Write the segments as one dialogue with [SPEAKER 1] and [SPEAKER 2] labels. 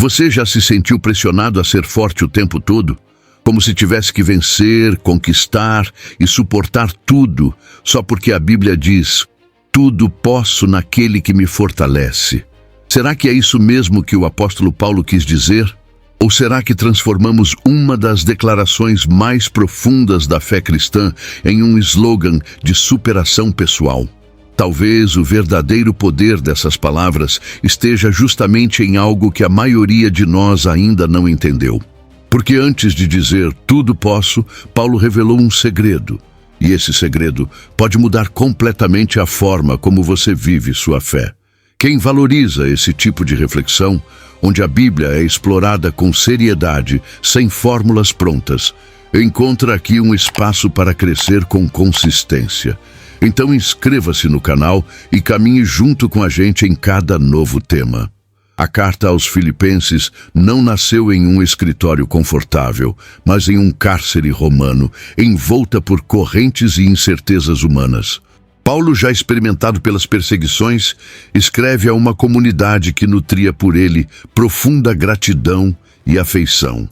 [SPEAKER 1] Você já se sentiu pressionado a ser forte o tempo todo? Como se tivesse que vencer, conquistar e suportar tudo, só porque a Bíblia diz: tudo posso naquele que me fortalece. Será que é isso mesmo que o apóstolo Paulo quis dizer? Ou será que transformamos uma das declarações mais profundas da fé cristã em um slogan de superação pessoal? Talvez o verdadeiro poder dessas palavras esteja justamente em algo que a maioria de nós ainda não entendeu. Porque antes de dizer tudo posso, Paulo revelou um segredo. E esse segredo pode mudar completamente a forma como você vive sua fé. Quem valoriza esse tipo de reflexão, onde a Bíblia é explorada com seriedade, sem fórmulas prontas, encontra aqui um espaço para crescer com consistência. Então inscreva-se no canal e caminhe junto com a gente em cada novo tema. A carta aos Filipenses não nasceu em um escritório confortável, mas em um cárcere romano, envolta por correntes e incertezas humanas. Paulo, já experimentado pelas perseguições, escreve a uma comunidade que nutria por ele profunda gratidão e afeição.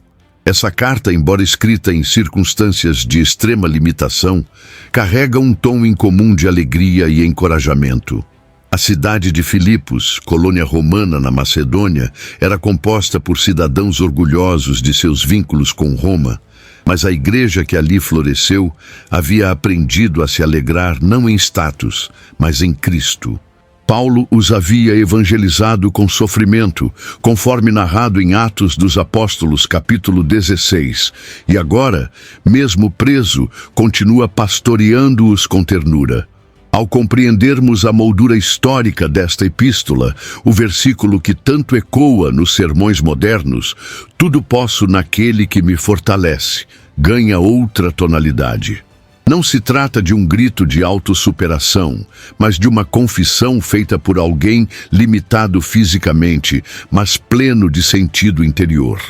[SPEAKER 1] Essa carta, embora escrita em circunstâncias de extrema limitação, carrega um tom incomum de alegria e encorajamento. A cidade de Filipos, colônia romana na Macedônia, era composta por cidadãos orgulhosos de seus vínculos com Roma, mas a igreja que ali floresceu havia aprendido a se alegrar não em status, mas em Cristo. Paulo os havia evangelizado com sofrimento, conforme narrado em Atos dos Apóstolos, capítulo 16, e agora, mesmo preso, continua pastoreando-os com ternura. Ao compreendermos a moldura histórica desta epístola, o versículo que tanto ecoa nos sermões modernos, tudo posso naquele que me fortalece, ganha outra tonalidade. Não se trata de um grito de autossuperação, mas de uma confissão feita por alguém limitado fisicamente, mas pleno de sentido interior.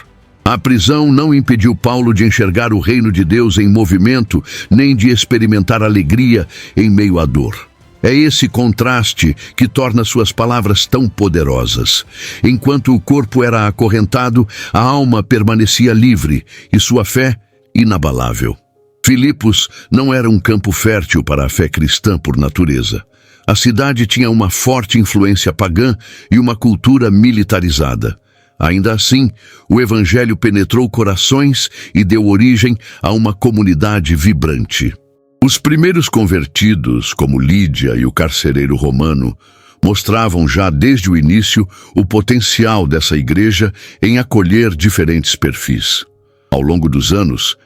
[SPEAKER 1] A prisão não impediu Paulo de enxergar o reino de Deus em movimento, nem de experimentar alegria em meio à dor. É esse contraste que torna suas palavras tão poderosas. Enquanto o corpo era acorrentado, a alma permanecia livre e sua fé inabalável. Filipos não era um campo fértil para a fé cristã por natureza. A cidade tinha uma forte influência pagã e uma cultura militarizada. Ainda assim, o Evangelho penetrou corações e deu origem a uma comunidade vibrante. Os primeiros convertidos, como Lídia e o carcereiro romano, mostravam já desde o início o potencial dessa igreja em acolher diferentes perfis. Ao longo dos anos,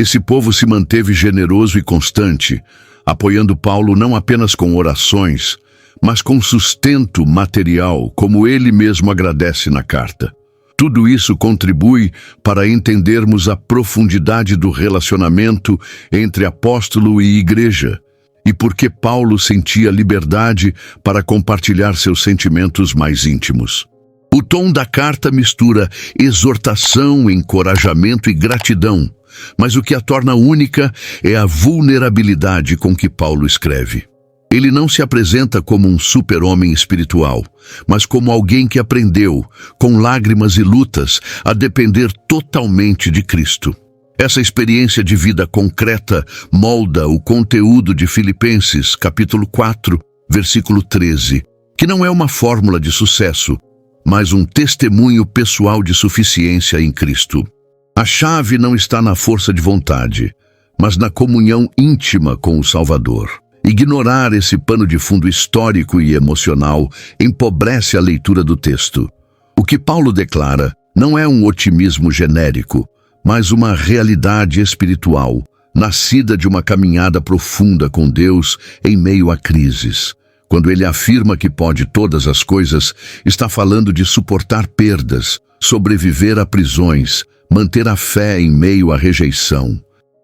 [SPEAKER 1] esse povo se manteve generoso e constante, apoiando Paulo não apenas com orações, mas com sustento material, como ele mesmo agradece na carta. Tudo isso contribui para entendermos a profundidade do relacionamento entre apóstolo e igreja, e por que Paulo sentia liberdade para compartilhar seus sentimentos mais íntimos. O tom da carta mistura exortação, encorajamento e gratidão, mas o que a torna única é a vulnerabilidade com que Paulo escreve. Ele não se apresenta como um super-homem espiritual, mas como alguém que aprendeu, com lágrimas e lutas, a depender totalmente de Cristo. Essa experiência de vida concreta molda o conteúdo de Filipenses, capítulo 4, versículo 13, que não é uma fórmula de sucesso, mas um testemunho pessoal de suficiência em Cristo. A chave não está na força de vontade, mas na comunhão íntima com o Salvador. Ignorar esse pano de fundo histórico e emocional empobrece a leitura do texto. O que Paulo declara não é um otimismo genérico, mas uma realidade espiritual, nascida de uma caminhada profunda com Deus em meio a crises. Quando ele afirma que pode todas as coisas, está falando de suportar perdas, sobreviver a prisões, manter a fé em meio à rejeição.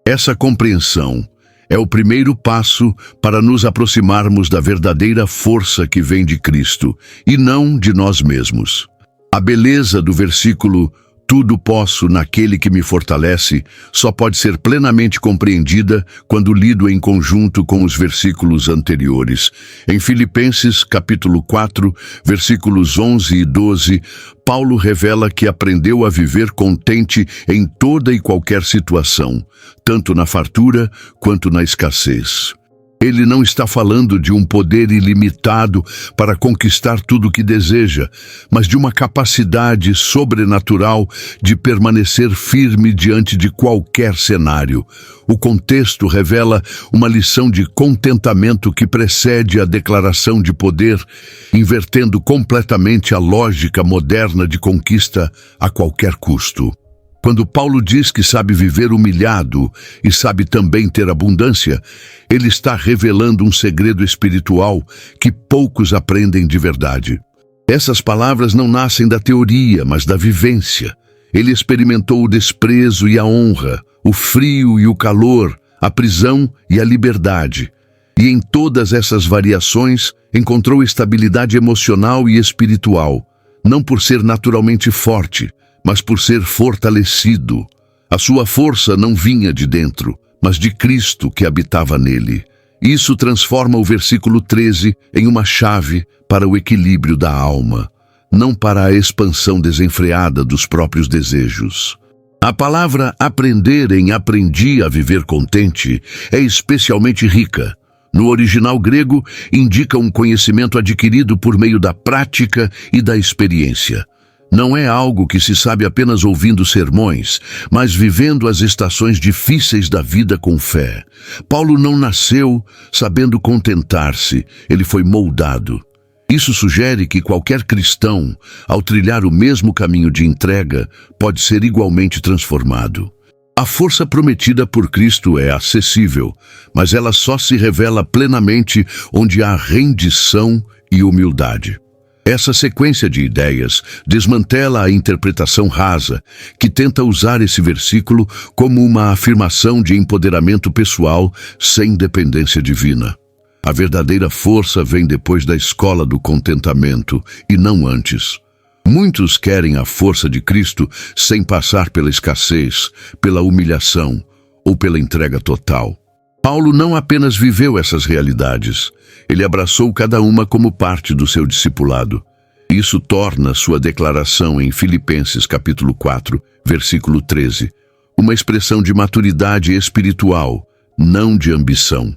[SPEAKER 1] Essa compreensão é o primeiro passo para nos aproximarmos da verdadeira força que vem de Cristo, e não de nós mesmos. A beleza do versículo Tudo posso naquele que me fortalece, só pode ser plenamente compreendida quando lido em conjunto com os versículos anteriores. Em Filipenses, capítulo 4, versículos 11 e 12, Paulo revela que aprendeu a viver contente em toda e qualquer situação, tanto na fartura quanto na escassez. Ele não está falando de um poder ilimitado para conquistar tudo o que deseja, mas de uma capacidade sobrenatural de permanecer firme diante de qualquer cenário. O contexto revela uma lição de contentamento que precede a declaração de poder, invertendo completamente a lógica moderna de conquista a qualquer custo. Quando Paulo diz que sabe viver humilhado e sabe também ter abundância, ele está revelando um segredo espiritual que poucos aprendem de verdade. Essas palavras não nascem da teoria, mas da vivência. Ele experimentou o desprezo e a honra, o frio e o calor, a prisão e a liberdade. E em todas essas variações encontrou estabilidade emocional e espiritual, não por ser naturalmente forte, mas por ser fortalecido. A sua força não vinha de dentro, mas de Cristo que habitava nele. Isso transforma o versículo 13 em uma chave para o equilíbrio da alma, não para a expansão desenfreada dos próprios desejos. A palavra aprender em aprendi a viver contente é especialmente rica. No original grego, indica um conhecimento adquirido por meio da prática e da experiência. Não é algo que se sabe apenas ouvindo sermões, mas vivendo as estações difíceis da vida com fé. Paulo não nasceu sabendo contentar-se, ele foi moldado. Isso sugere que qualquer cristão, ao trilhar o mesmo caminho de entrega, pode ser igualmente transformado. A força prometida por Cristo é acessível, mas ela só se revela plenamente onde há rendição e humildade. Essa sequência de ideias desmantela a interpretação rasa, que tenta usar esse versículo como uma afirmação de empoderamento pessoal sem dependência divina. A verdadeira força vem depois da escola do contentamento e não antes. Muitos querem a força de Cristo sem passar pela escassez, pela humilhação ou pela entrega total. Paulo não apenas viveu essas realidades, ele abraçou cada uma como parte do seu discipulado. Isso torna sua declaração em Filipenses capítulo 4, versículo 13, uma expressão de maturidade espiritual, não de ambição.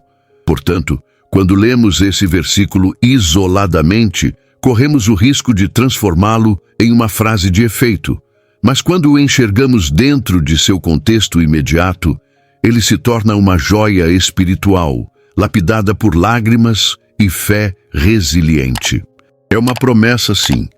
[SPEAKER 1] Portanto, quando lemos esse versículo isoladamente, corremos o risco de transformá-lo em uma frase de efeito. Mas quando o enxergamos dentro de seu contexto imediato, ele se torna uma joia espiritual, lapidada por lágrimas e fé resiliente. É uma promessa, sim,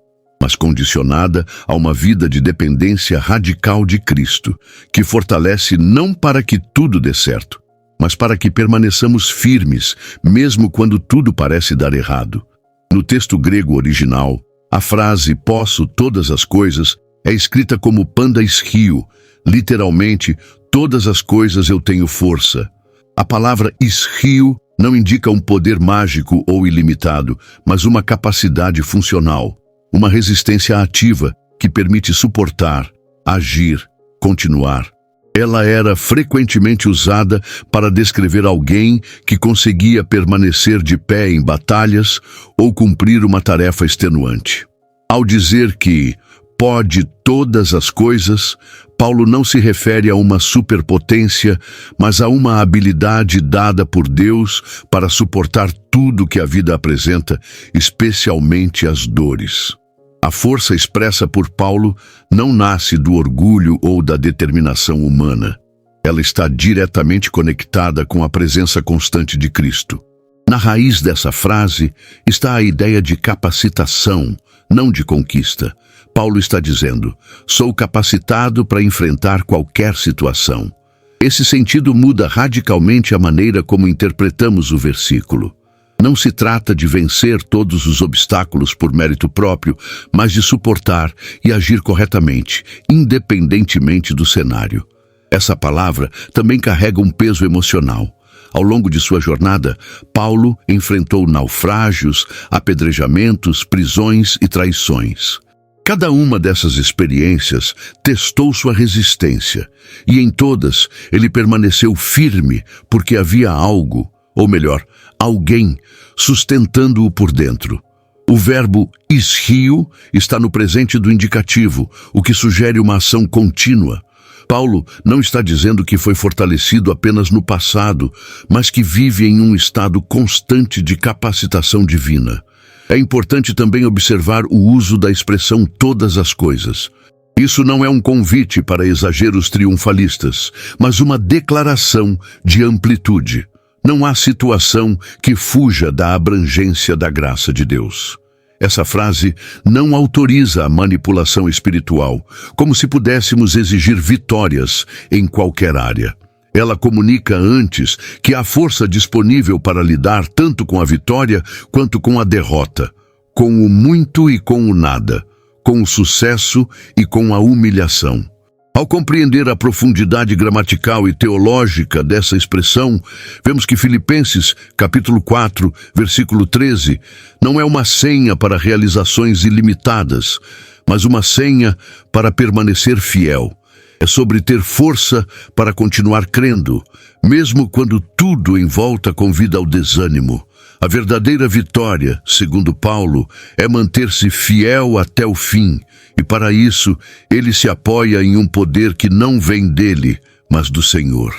[SPEAKER 1] mas condicionada a uma vida de dependência radical de Cristo, que fortalece não para que tudo dê certo, mas para que permaneçamos firmes, mesmo quando tudo parece dar errado. No texto grego original, a frase "posso todas as coisas" é escrita como panda ischio, literalmente, todas as coisas eu tenho força. A palavra ischio não indica um poder mágico ou ilimitado, mas uma capacidade funcional, uma resistência ativa que permite suportar, agir, continuar. Ela era frequentemente usada para descrever alguém que conseguia permanecer de pé em batalhas ou cumprir uma tarefa extenuante. Ao dizer que pode todas as coisas, Paulo não se refere a uma superpotência, mas a uma habilidade dada por Deus para suportar tudo que a vida apresenta, especialmente as dores. A força expressa por Paulo não nasce do orgulho ou da determinação humana. Ela está diretamente conectada com a presença constante de Cristo. Na raiz dessa frase está a ideia de capacitação, não de conquista. Paulo está dizendo: sou capacitado para enfrentar qualquer situação. Esse sentido muda radicalmente a maneira como interpretamos o versículo. Não se trata de vencer todos os obstáculos por mérito próprio, mas de suportar e agir corretamente, independentemente do cenário. Essa palavra também carrega um peso emocional. Ao longo de sua jornada, Paulo enfrentou naufrágios, apedrejamentos, prisões e traições. Cada uma dessas experiências testou sua resistência, e em todas ele permaneceu firme porque havia algo, ou melhor, alguém, sustentando-o por dentro. O verbo isrio está no presente do indicativo, o que sugere uma ação contínua. Paulo não está dizendo que foi fortalecido apenas no passado, mas que vive em um estado constante de capacitação divina. É importante também observar o uso da expressão todas as coisas. Isso não é um convite para exageros triunfalistas, mas uma declaração de amplitude. Não há situação que fuja da abrangência da graça de Deus. Essa frase não autoriza a manipulação espiritual, como se pudéssemos exigir vitórias em qualquer área. Ela comunica antes que há força disponível para lidar tanto com a vitória quanto com a derrota, com o muito e com o nada, com o sucesso e com a humilhação. Ao compreender a profundidade gramatical e teológica dessa expressão, vemos que Filipenses, capítulo 4, versículo 13, não é uma senha para realizações ilimitadas, mas uma senha para permanecer fiel. É sobre ter força para continuar crendo, mesmo quando tudo em volta convida ao desânimo. A verdadeira vitória, segundo Paulo, é manter-se fiel até o fim, e para isso ele se apoia em um poder que não vem dele, mas do Senhor.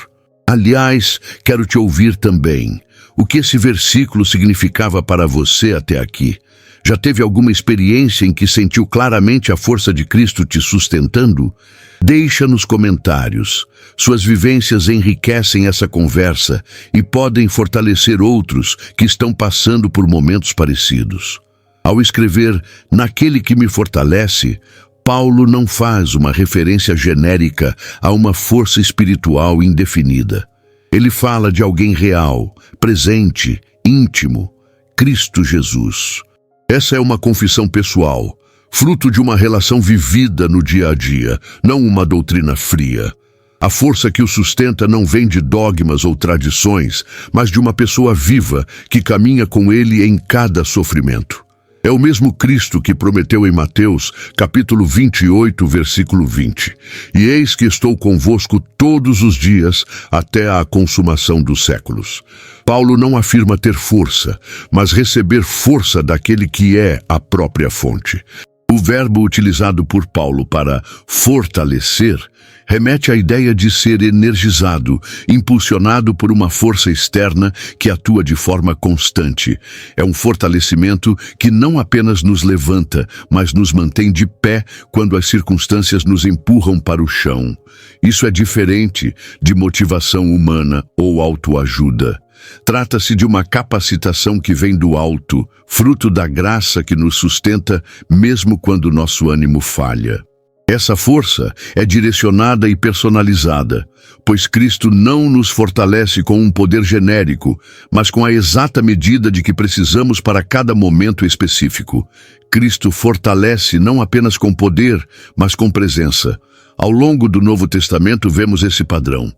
[SPEAKER 1] Aliás, quero te ouvir também. O que esse versículo significava para você até aqui? Já teve alguma experiência em que sentiu claramente a força de Cristo te sustentando? Deixa nos comentários. Suas vivências enriquecem essa conversa e podem fortalecer outros que estão passando por momentos parecidos. Ao escrever "naquele que me fortalece", Paulo não faz uma referência genérica a uma força espiritual indefinida. Ele fala de alguém real, presente, íntimo, Cristo Jesus. Essa é uma confissão pessoal, fruto de uma relação vivida no dia a dia, não uma doutrina fria. A força que o sustenta não vem de dogmas ou tradições, mas de uma pessoa viva que caminha com ele em cada sofrimento. É o mesmo Cristo que prometeu em Mateus, capítulo 28, versículo 20. "E eis que estou convosco todos os dias, até a consumação dos séculos." Paulo não afirma ter força, mas receber força daquele que é a própria fonte. O verbo utilizado por Paulo para fortalecer remete à ideia de ser energizado, impulsionado por uma força externa que atua de forma constante. É um fortalecimento que não apenas nos levanta, mas nos mantém de pé quando as circunstâncias nos empurram para o chão. Isso é diferente de motivação humana ou autoajuda. Trata-se de uma capacitação que vem do alto, fruto da graça que nos sustenta mesmo quando nosso ânimo falha. Essa força é direcionada e personalizada, pois Cristo não nos fortalece com um poder genérico, mas com a exata medida de que precisamos para cada momento específico. Cristo fortalece não apenas com poder, mas com presença. Ao longo do Novo Testamento vemos esse padrão.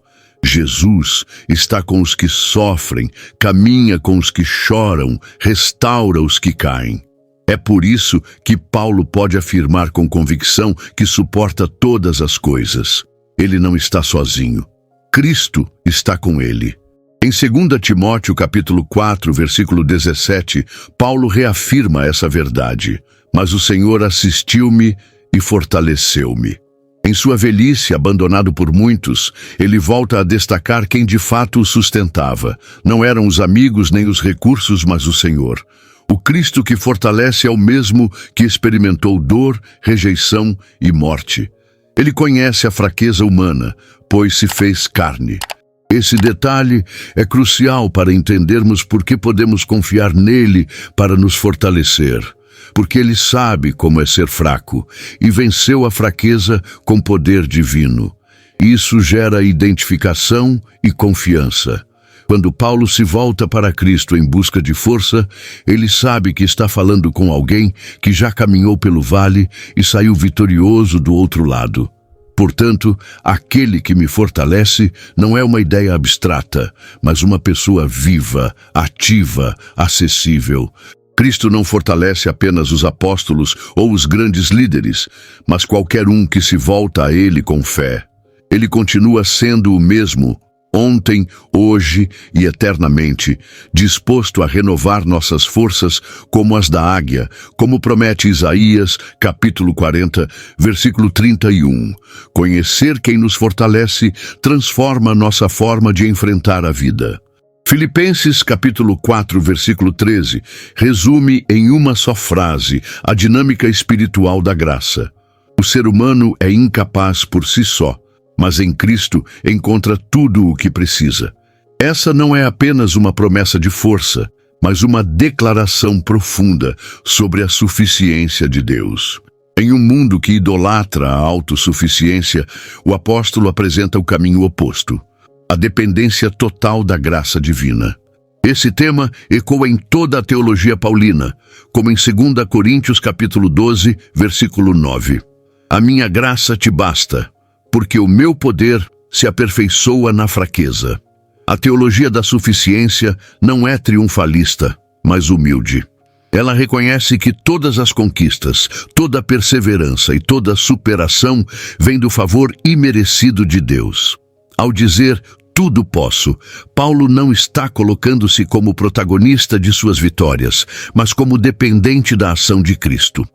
[SPEAKER 1] Jesus está com os que sofrem, caminha com os que choram, restaura os que caem. É por isso que Paulo pode afirmar com convicção que suporta todas as coisas. Ele não está sozinho. Cristo está com ele. Em 2 Timóteo capítulo 4, versículo 17, Paulo reafirma essa verdade. "Mas o Senhor assistiu-me e fortaleceu-me." Em sua velhice, abandonado por muitos, ele volta a destacar quem de fato o sustentava. Não eram os amigos nem os recursos, mas o Senhor. O Cristo que fortalece é o mesmo que experimentou dor, rejeição e morte. Ele conhece a fraqueza humana, pois se fez carne. Esse detalhe é crucial para entendermos por que podemos confiar nele para nos fortalecer. Porque ele sabe como é ser fraco e venceu a fraqueza com poder divino. Isso gera identificação e confiança. Quando Paulo se volta para Cristo em busca de força, ele sabe que está falando com alguém que já caminhou pelo vale e saiu vitorioso do outro lado. Portanto, aquele que me fortalece não é uma ideia abstrata, mas uma pessoa viva, ativa, acessível. Cristo não fortalece apenas os apóstolos ou os grandes líderes, mas qualquer um que se volta a Ele com fé. Ele continua sendo o mesmo, ontem, hoje e eternamente, disposto a renovar nossas forças como as da águia, como promete Isaías, capítulo 40, versículo 31. Conhecer quem nos fortalece transforma nossa forma de enfrentar a vida. Filipenses capítulo 4, versículo 13, resume em uma só frase a dinâmica espiritual da graça. O ser humano é incapaz por si só, mas em Cristo encontra tudo o que precisa. Essa não é apenas uma promessa de força, mas uma declaração profunda sobre a suficiência de Deus. Em um mundo que idolatra a autossuficiência, o apóstolo apresenta o caminho oposto: a dependência total da graça divina. Esse tema ecoa em toda a teologia paulina, como em 2 Coríntios capítulo 12, versículo 9. A minha graça te basta, porque o meu poder se aperfeiçoa na fraqueza. A teologia da suficiência não é triunfalista, mas humilde. Ela reconhece que todas as conquistas, toda a perseverança e toda a superação vem do favor imerecido de Deus. Ao dizer tudo posso, Paulo não está colocando-se como protagonista de suas vitórias, mas como dependente da ação de Cristo.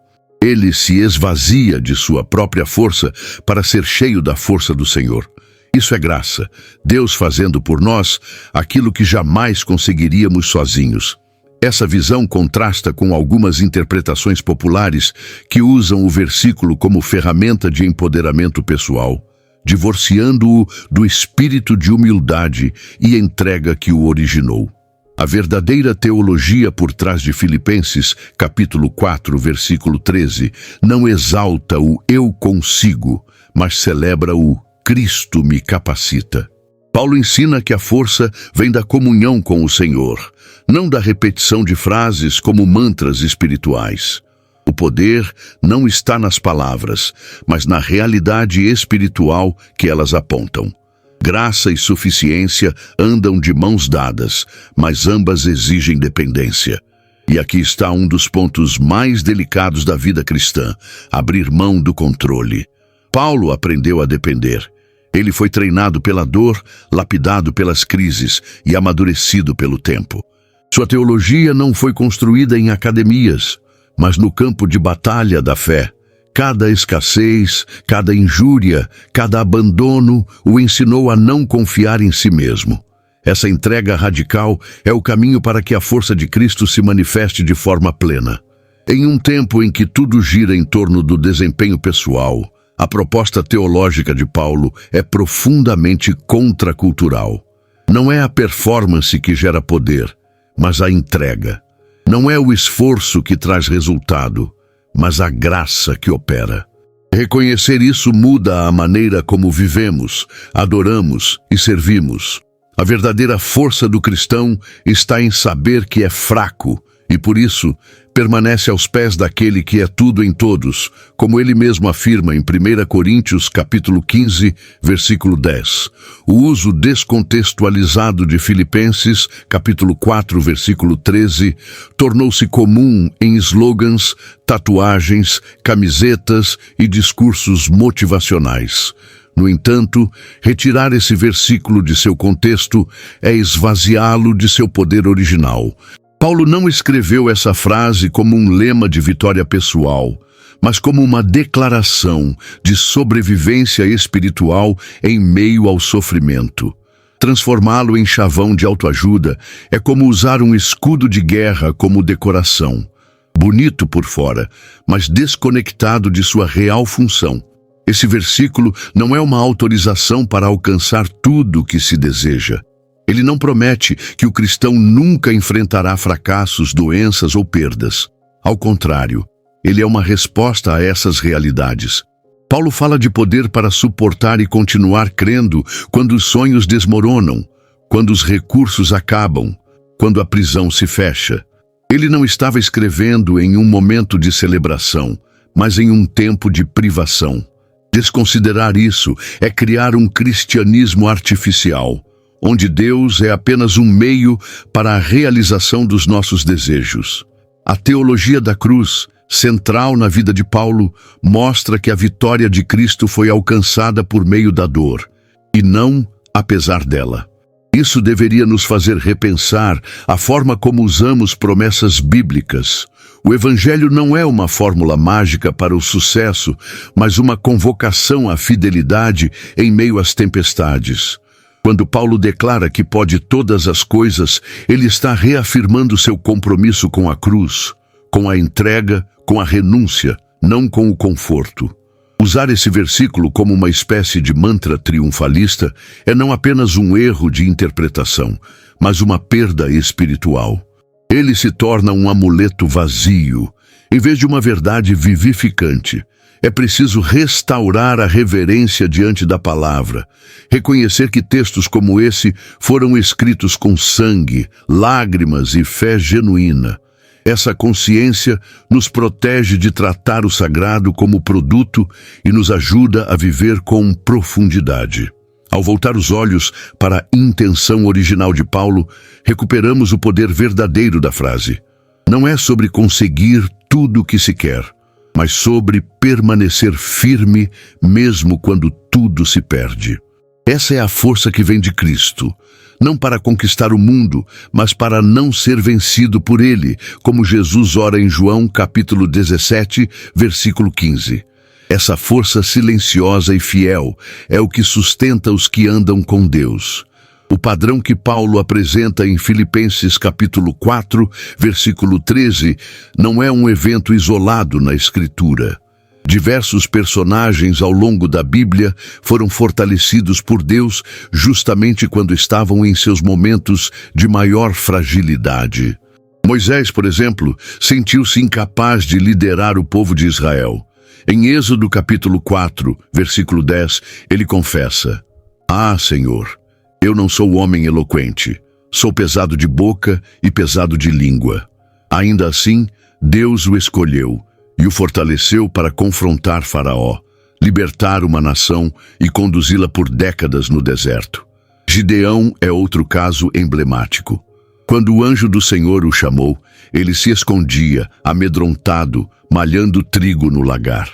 [SPEAKER 1] Ele se esvazia de sua própria força para ser cheio da força do Senhor. Isso é graça, Deus fazendo por nós aquilo que jamais conseguiríamos sozinhos. Essa visão contrasta com algumas interpretações populares que usam o versículo como ferramenta de empoderamento pessoal, divorciando-o do espírito de humildade e entrega que o originou. A verdadeira teologia por trás de Filipenses, capítulo 4, versículo 13, não exalta o eu consigo, mas celebra o Cristo me capacita. Paulo ensina que a força vem da comunhão com o Senhor, não da repetição de frases como mantras espirituais. O poder não está nas palavras, mas na realidade espiritual que elas apontam. Graça e suficiência andam de mãos dadas, mas ambas exigem dependência. E aqui está um dos pontos mais delicados da vida cristã: abrir mão do controle. Paulo aprendeu a depender. Ele foi treinado pela dor, lapidado pelas crises e amadurecido pelo tempo. Sua teologia não foi construída em academias, mas no campo de batalha da fé. Cada escassez, cada injúria, cada abandono o ensinou a não confiar em si mesmo. Essa entrega radical é o caminho para que a força de Cristo se manifeste de forma plena. Em um tempo em que tudo gira em torno do desempenho pessoal, a proposta teológica de Paulo é profundamente contracultural. Não é a performance que gera poder, mas a entrega. Não é o esforço que traz resultado, mas a graça que opera. Reconhecer isso muda a maneira como vivemos, adoramos e servimos. A verdadeira força do cristão está em saber que é fraco e, por isso, permanece aos pés daquele que é tudo em todos, como ele mesmo afirma em 1 Coríntios capítulo 15, versículo 10. O uso descontextualizado de Filipenses, capítulo 4, versículo 13, tornou-se comum em slogans, tatuagens, camisetas e discursos motivacionais. No entanto, retirar esse versículo de seu contexto é esvaziá-lo de seu poder original. Paulo não escreveu essa frase como um lema de vitória pessoal, mas como uma declaração de sobrevivência espiritual em meio ao sofrimento. Transformá-lo em chavão de autoajuda é como usar um escudo de guerra como decoração. Bonito por fora, mas desconectado de sua real função. Esse versículo não é uma autorização para alcançar tudo o que se deseja. Ele não promete que o cristão nunca enfrentará fracassos, doenças ou perdas. Ao contrário, ele é uma resposta a essas realidades. Paulo fala de poder para suportar e continuar crendo quando os sonhos desmoronam, quando os recursos acabam, quando a prisão se fecha. Ele não estava escrevendo em um momento de celebração, mas em um tempo de privação. Desconsiderar isso é criar um cristianismo artificial, onde Deus é apenas um meio para a realização dos nossos desejos. A teologia da cruz, central na vida de Paulo, mostra que a vitória de Cristo foi alcançada por meio da dor, e não apesar dela. Isso deveria nos fazer repensar a forma como usamos promessas bíblicas. O Evangelho não é uma fórmula mágica para o sucesso, mas uma convocação à fidelidade em meio às tempestades. Quando Paulo declara que pode todas as coisas, ele está reafirmando seu compromisso com a cruz, com a entrega, com a renúncia, não com o conforto. Usar esse versículo como uma espécie de mantra triunfalista é não apenas um erro de interpretação, mas uma perda espiritual. Ele se torna um amuleto vazio, em vez de uma verdade vivificante. É preciso restaurar a reverência diante da palavra, reconhecer que textos como esse foram escritos com sangue, lágrimas e fé genuína. Essa consciência nos protege de tratar o sagrado como produto e nos ajuda a viver com profundidade. Ao voltar os olhos para a intenção original de Paulo, recuperamos o poder verdadeiro da frase. Não é sobre conseguir tudo o que se quer, mas sobre permanecer firme mesmo quando tudo se perde. Essa é a força que vem de Cristo, não para conquistar o mundo, mas para não ser vencido por ele, como Jesus ora em João capítulo 17, versículo 15. Essa força silenciosa e fiel é o que sustenta os que andam com Deus. O padrão que Paulo apresenta em Filipenses capítulo 4, versículo 13, não é um evento isolado na Escritura. Diversos personagens ao longo da Bíblia foram fortalecidos por Deus justamente quando estavam em seus momentos de maior fragilidade. Moisés, por exemplo, sentiu-se incapaz de liderar o povo de Israel. Em Êxodo capítulo 4, versículo 10, ele confessa: "Ah, Senhor, eu não sou homem eloquente, sou pesado de boca e pesado de língua." Ainda assim, Deus o escolheu e o fortaleceu para confrontar Faraó, libertar uma nação e conduzi-la por décadas no deserto. Gideão é outro caso emblemático. Quando o anjo do Senhor o chamou, ele se escondia, amedrontado, malhando trigo no lagar.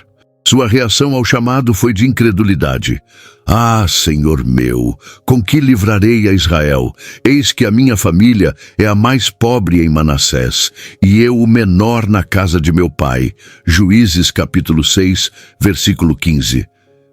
[SPEAKER 1] Sua reação ao chamado foi de incredulidade. "Ah, Senhor meu, com que livrarei a Israel? Eis que a minha família é a mais pobre em Manassés, e eu o menor na casa de meu pai." Juízes capítulo 6, versículo 15.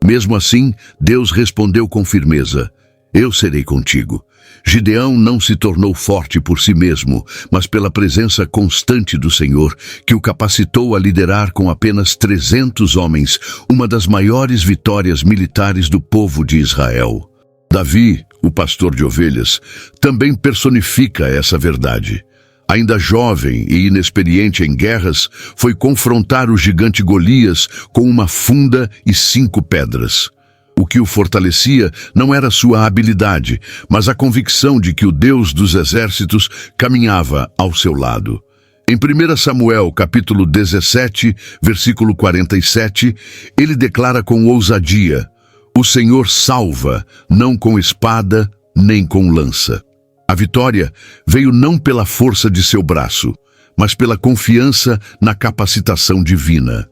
[SPEAKER 1] Mesmo assim, Deus respondeu com firmeza: "Eu serei contigo." Gideão não se tornou forte por si mesmo, mas pela presença constante do Senhor, que o capacitou a liderar com apenas 300 homens, uma das maiores vitórias militares do povo de Israel. Davi, o pastor de ovelhas, também personifica essa verdade. Ainda jovem e inexperiente em guerras, foi confrontar o gigante Golias com uma funda e 5 pedras. O que o fortalecia não era sua habilidade, mas a convicção de que o Deus dos exércitos caminhava ao seu lado. Em 1 Samuel, capítulo 17, versículo 47, ele declara com ousadia: "O Senhor salva, não com espada, nem com lança." A vitória veio não pela força de seu braço, mas pela confiança na capacitação divina.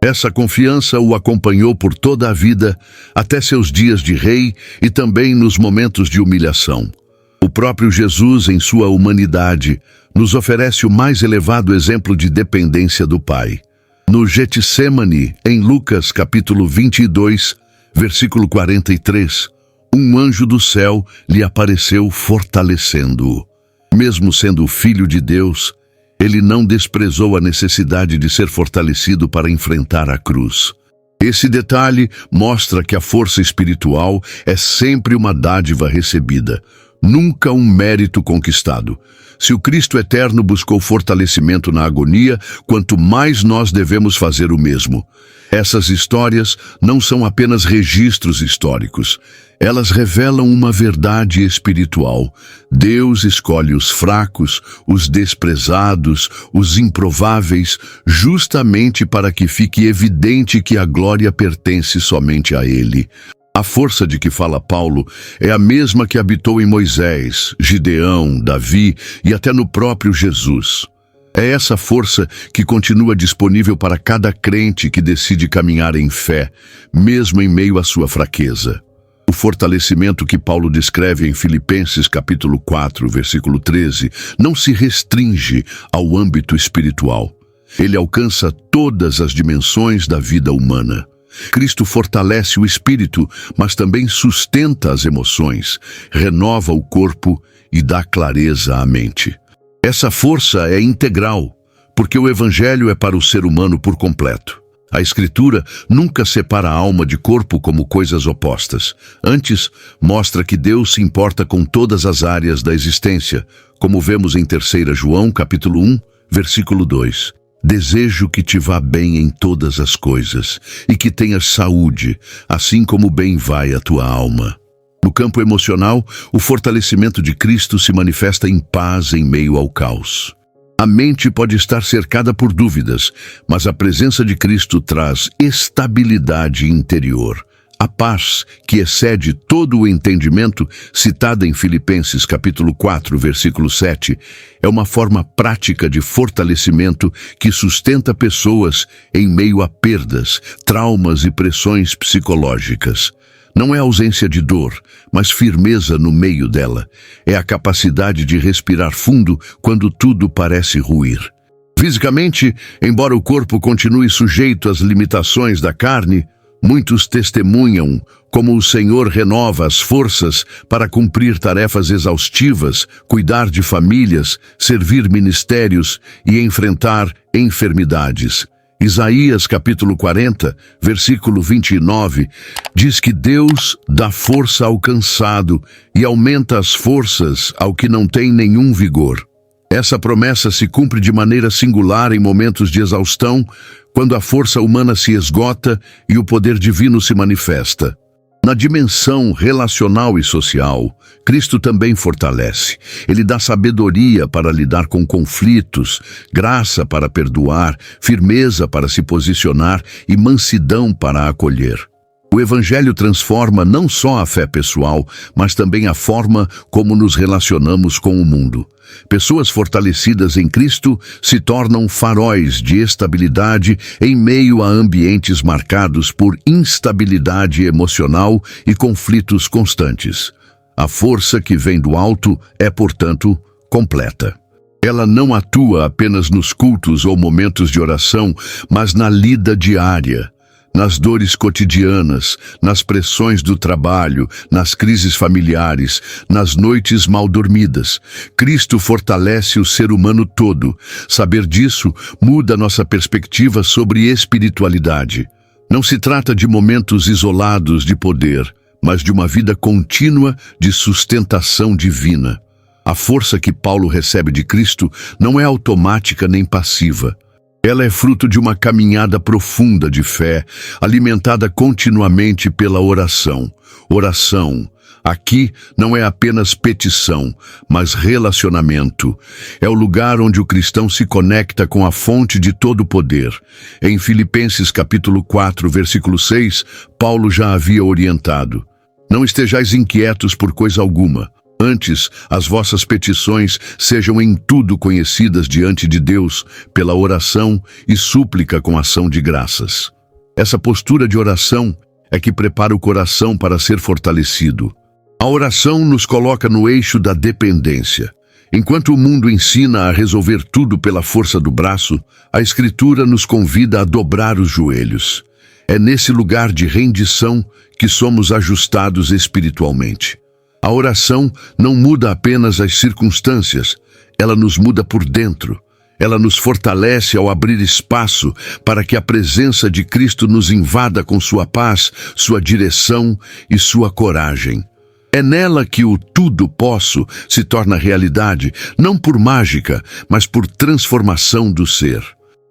[SPEAKER 1] Essa confiança o acompanhou por toda a vida, até seus dias de rei e também nos momentos de humilhação. O próprio Jesus, em sua humanidade, nos oferece o mais elevado exemplo de dependência do Pai. No Getsêmani, em Lucas capítulo 22, versículo 43, um anjo do céu lhe apareceu fortalecendo-o. Mesmo sendo o Filho de Deus, ele não desprezou a necessidade de ser fortalecido para enfrentar a cruz. Esse detalhe mostra que a força espiritual é sempre uma dádiva recebida, nunca um mérito conquistado. Se o Cristo eterno buscou fortalecimento na agonia, quanto mais nós devemos fazer o mesmo. Essas histórias não são apenas registros históricos. Elas revelam uma verdade espiritual. Deus escolhe os fracos, os desprezados, os improváveis, justamente para que fique evidente que a glória pertence somente a Ele. A força de que fala Paulo é a mesma que habitou em Moisés, Gideão, Davi e até no próprio Jesus. É essa força que continua disponível para cada crente que decide caminhar em fé, mesmo em meio à sua fraqueza. O fortalecimento que Paulo descreve em Filipenses capítulo 4, versículo 13, não se restringe ao âmbito espiritual. Ele alcança todas as dimensões da vida humana. Cristo fortalece o espírito, mas também sustenta as emoções, renova o corpo e dá clareza à mente. Essa força é integral, porque o Evangelho é para o ser humano por completo. A Escritura nunca separa a alma de corpo como coisas opostas. Antes, mostra que Deus se importa com todas as áreas da existência, como vemos em 3 João, capítulo 1, versículo 2. Desejo que te vá bem em todas as coisas, e que tenhas saúde, assim como bem vai a tua alma. No campo emocional, o fortalecimento de Cristo se manifesta em paz em meio ao caos. A mente pode estar cercada por dúvidas, mas a presença de Cristo traz estabilidade interior. A paz, que excede todo o entendimento, citada em Filipenses capítulo 4, versículo 7, é uma forma prática de fortalecimento que sustenta pessoas em meio a perdas, traumas e pressões psicológicas. Não é ausência de dor, mas firmeza no meio dela. É a capacidade de respirar fundo quando tudo parece ruir. Fisicamente, embora o corpo continue sujeito às limitações da carne, muitos testemunham como o Senhor renova as forças para cumprir tarefas exaustivas, cuidar de famílias, servir ministérios e enfrentar enfermidades. Isaías capítulo 40, versículo 29, diz que Deus dá força ao cansado e aumenta as forças ao que não tem nenhum vigor. Essa promessa se cumpre de maneira singular em momentos de exaustão, quando a força humana se esgota e o poder divino se manifesta. Na dimensão relacional e social, Cristo também fortalece. Ele dá sabedoria para lidar com conflitos, graça para perdoar, firmeza para se posicionar e mansidão para acolher. O Evangelho transforma não só a fé pessoal, mas também a forma como nos relacionamos com o mundo. Pessoas fortalecidas em Cristo se tornam faróis de estabilidade em meio a ambientes marcados por instabilidade emocional e conflitos constantes. A força que vem do alto é, portanto, completa. Ela não atua apenas nos cultos ou momentos de oração, mas na lida diária, nas dores cotidianas, nas pressões do trabalho, nas crises familiares, nas noites mal dormidas. Cristo fortalece o ser humano todo. Saber disso muda nossa perspectiva sobre espiritualidade. Não se trata de momentos isolados de poder, mas de uma vida contínua de sustentação divina. A força que Paulo recebe de Cristo não é automática nem passiva. Ela é fruto de uma caminhada profunda de fé, alimentada continuamente pela oração. Oração, aqui, não é apenas petição, mas relacionamento. É o lugar onde o cristão se conecta com a fonte de todo o poder. Em Filipenses capítulo 4, versículo 6, Paulo já havia orientado: não estejais inquietos por coisa alguma. Antes, as vossas petições sejam em tudo conhecidas diante de Deus, pela oração e súplica com ação de graças. Essa postura de oração é que prepara o coração para ser fortalecido. A oração nos coloca no eixo da dependência. Enquanto o mundo ensina a resolver tudo pela força do braço, a Escritura nos convida a dobrar os joelhos. É nesse lugar de rendição que somos ajustados espiritualmente. A oração não muda apenas as circunstâncias, ela nos muda por dentro. Ela nos fortalece ao abrir espaço para que a presença de Cristo nos invada com sua paz, sua direção e sua coragem. É nela que o tudo posso se torna realidade, não por mágica, mas por transformação do ser.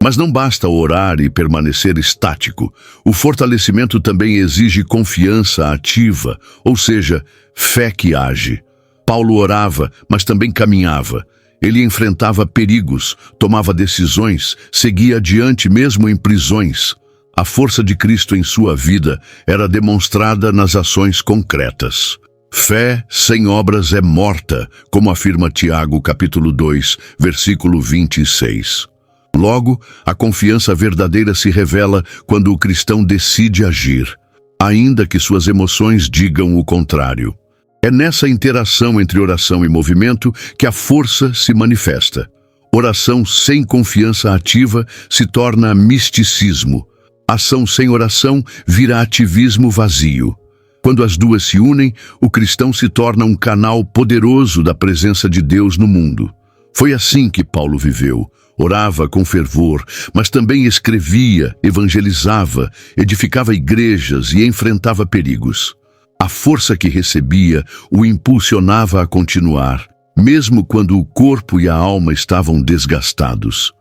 [SPEAKER 1] Mas não basta orar e permanecer estático. O fortalecimento também exige confiança ativa, ou seja, fé que age. Paulo orava, mas também caminhava. Ele enfrentava perigos, tomava decisões, seguia adiante mesmo em prisões. A força de Cristo em sua vida era demonstrada nas ações concretas. Fé sem obras é morta, como afirma Tiago, capítulo 2, versículo 26. Logo, a confiança verdadeira se revela quando o cristão decide agir, ainda que suas emoções digam o contrário. É nessa interação entre oração e movimento que a força se manifesta. Oração sem confiança ativa se torna misticismo. Ação sem oração vira ativismo vazio. Quando as duas se unem, o cristão se torna um canal poderoso da presença de Deus no mundo. Foi assim que Paulo viveu. Orava com fervor, mas também escrevia, evangelizava, edificava igrejas e enfrentava perigos. A força que recebia o impulsionava a continuar, mesmo quando o corpo e a alma estavam desgastados.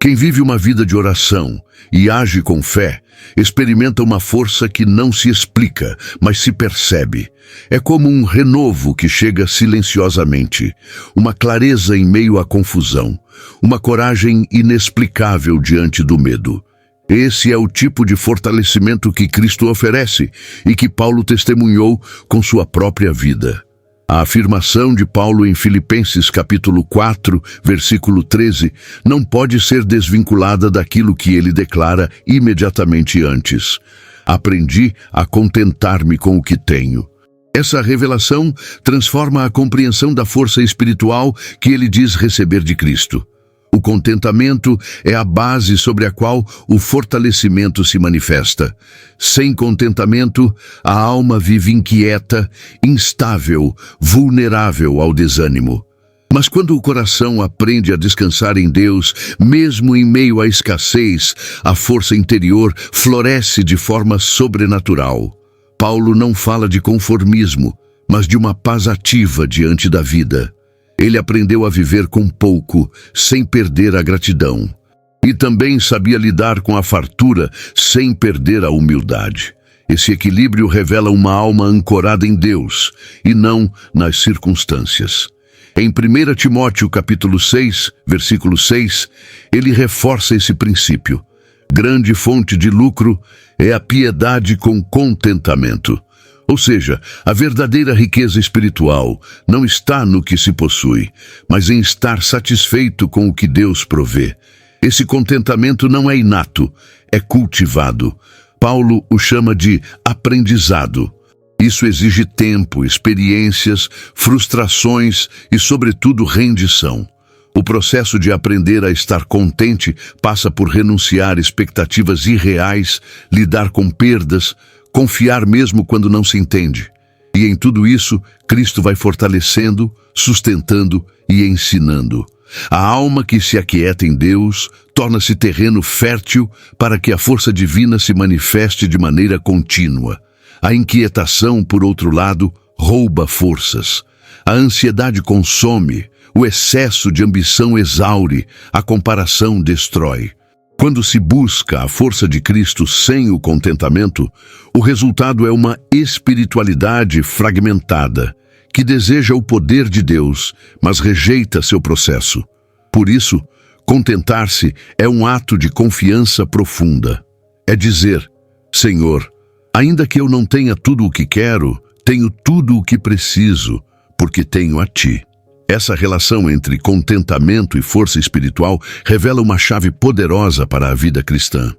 [SPEAKER 1] Quem vive uma vida de oração e age com fé, experimenta uma força que não se explica, mas se percebe. É como um renovo que chega silenciosamente, uma clareza em meio à confusão, uma coragem inexplicável diante do medo. Esse é o tipo de fortalecimento que Cristo oferece e que Paulo testemunhou com sua própria vida. A afirmação de Paulo em Filipenses capítulo 4, versículo 13, não pode ser desvinculada daquilo que ele declara imediatamente antes. Aprendi a contentar-me com o que tenho. Essa revelação transforma a compreensão da força espiritual que ele diz receber de Cristo. O contentamento é a base sobre a qual o fortalecimento se manifesta. Sem contentamento, a alma vive inquieta, instável, vulnerável ao desânimo. Mas quando o coração aprende a descansar em Deus, mesmo em meio à escassez, a força interior floresce de forma sobrenatural. Paulo não fala de conformismo, mas de uma paz ativa diante da vida. Ele aprendeu a viver com pouco, sem perder a gratidão. E também sabia lidar com a fartura, sem perder a humildade. Esse equilíbrio revela uma alma ancorada em Deus, e não nas circunstâncias. Em 1 Timóteo capítulo 6, versículo 6, ele reforça esse princípio. Grande fonte de lucro é a piedade com contentamento. Ou seja, a verdadeira riqueza espiritual não está no que se possui, mas em estar satisfeito com o que Deus provê. Esse contentamento não é inato, é cultivado. Paulo o chama de aprendizado. Isso exige tempo, experiências, frustrações e, sobretudo, rendição. O processo de aprender a estar contente passa por renunciar expectativas irreais, lidar com perdas, confiar mesmo quando não se entende. E em tudo isso, Cristo vai fortalecendo, sustentando e ensinando. A alma que se aquieta em Deus torna-se terreno fértil para que a força divina se manifeste de maneira contínua. A inquietação, por outro lado, rouba forças. A ansiedade consome, o excesso de ambição exaure, a comparação destrói. Quando se busca a força de Cristo sem o contentamento, o resultado é uma espiritualidade fragmentada, que deseja o poder de Deus, mas rejeita seu processo. Por isso, contentar-se é um ato de confiança profunda. É dizer, Senhor, ainda que eu não tenha tudo o que quero, tenho tudo o que preciso, porque tenho a Ti. Essa relação entre contentamento e força espiritual revela uma chave poderosa para a vida cristã.